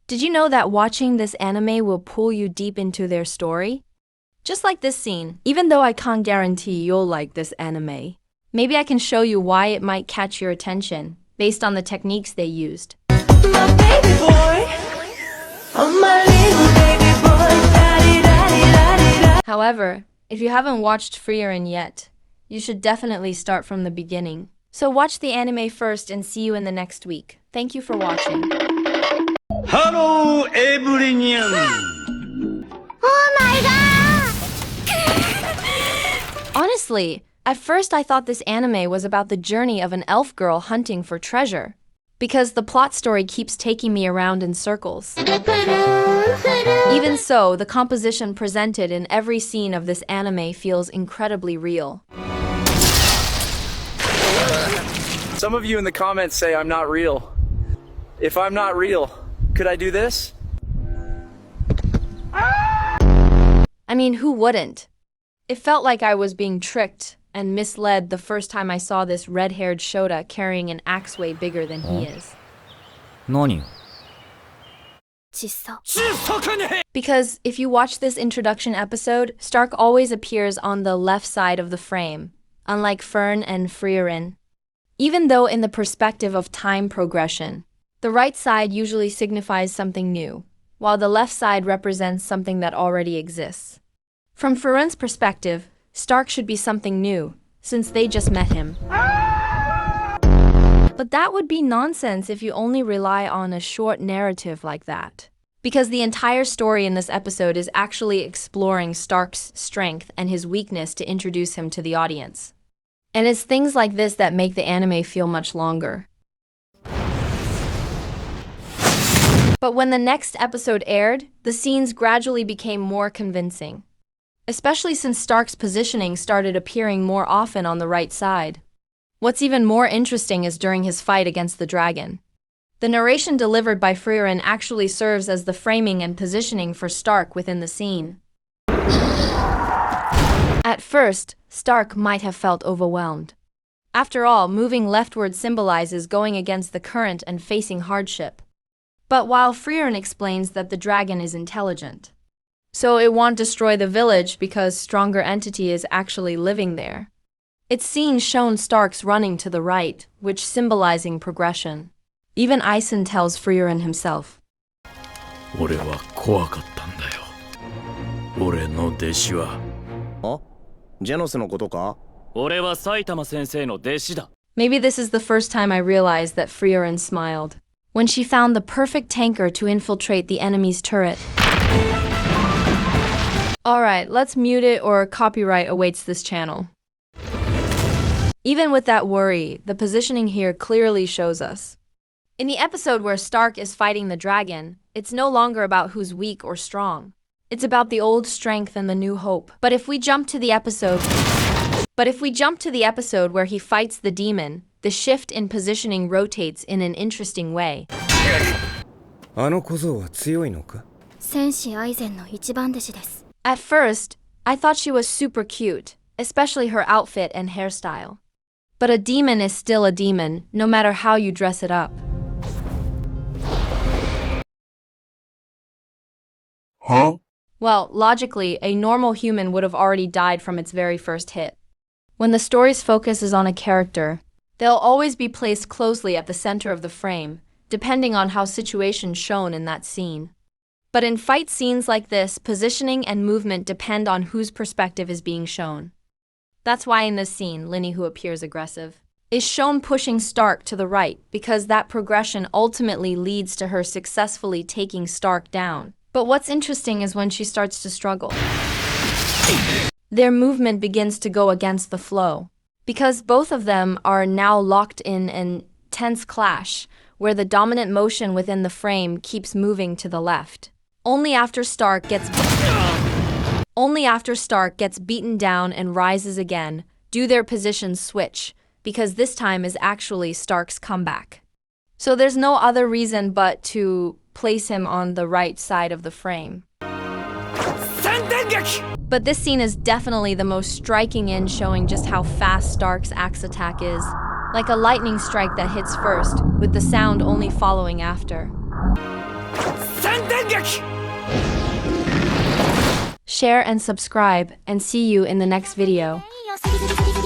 Did you know that watching this anime will pull you deep into their story? Just like this scene, even though I can't guarantee you'll like this anime, maybe I can show you why it might catch your attention based on the techniques they used. My baby boy, oh my little baby boy, da-dee-da-dee-da-dee-da. However, if you haven't watched Frieren yet, you should definitely start from the beginning. So watch the anime first and see you in the next week. Thank you for watching. Hello, everyone! Oh my god! Honestly, at first I thought this anime was about the journey of an elf girl hunting for treasure, because the plot story keeps taking me around in circles. Even so, the composition presented in every scene of this anime feels incredibly real. Some of you in the comments say I'm not real. If I'm not real, could I do this? I mean, who wouldn't? It felt like I was being tricked and misled the first time I saw this red-haired Shota carrying an axe way bigger than he is. 何？ Because if you watch this introduction episode, Stark always appears on the left side of the frame, unlike Fern and Frieren. Even though in the perspective of time progression, the right side usually signifies something new, while the left side represents something that already exists. From Frieren's perspective, Stark should be something new, since they just met him. But that would be nonsense if you only rely on a short narrative like that. Because the entire story in this episode is actually exploring Stark's strength and his weakness to introduce him to the audience. And it's things like this that make the anime feel much longer. But when the next episode aired, the scenes gradually became more convincing. Especially since Stark's positioning started appearing more often on the right side. What's even more interesting is during his fight against the dragon. The narration delivered by Frieren actually serves as the framing and positioning for Stark within the scene. At first, Stark might have felt overwhelmed. After all, moving leftward symbolizes going against the current and facing hardship. But while Frieren explains that the dragon is intelligent, so it won't destroy the village because stronger entity is actually living there. It's seen shown Stark's running to the right, which symbolizing progression. Even Aizen tells Frieren himself. 俺は怖かったんだよ。俺の弟子は。あ？ジェノスのことか？俺は埼玉先生の弟子だ。 Maybe this is the first time I realized that Frieren smiled, when she found the perfect tanker to infiltrate the enemy's turret. Alright, let's mute it or copyright awaits this channel. Even with that worry, the positioning here clearly shows us. In the episode where Stark is fighting the dragon, it's no longer about who's weak or strong. It's about the old strength and the new hope. But if we jump to the episode where he fights the demon, the shift in positioning rotates in an interesting way. あの小僧は強いのか？戦士アイゼンの一番弟子です。 At first, I thought she was super cute, especially her outfit and hairstyle. But a demon is still a demon, no matter how you dress it up. Huh? Well, logically, a normal human would have already died from its very first hit. When the story's focus is on a character, they'll always be placed closely at the center of the frame, depending on how situation's shown in that scene. But in fight scenes like this, positioning and movement depend on whose perspective is being shown. That's why in this scene, Linie, who appears aggressive, is shown pushing Stark to the right because that progression ultimately leads to her successfully taking Stark down. But what's interesting is when she starts to struggle. Their movement begins to go against the flow, because both of them are now locked in an tense clash where the dominant motion within the frame keeps moving to the left. Only after Stark gets beaten down and rises again, do their positions switch, because this time is actually Stark's comeback. So there's no other reason but to place him on the right side of the frame. But this scene is definitely the most striking in showing just how fast Stark's axe attack is, like a lightning strike that hits first, with the sound only following after. 撃 Share and subscribe, and see you in the next video. よ、すぎすぎすぎ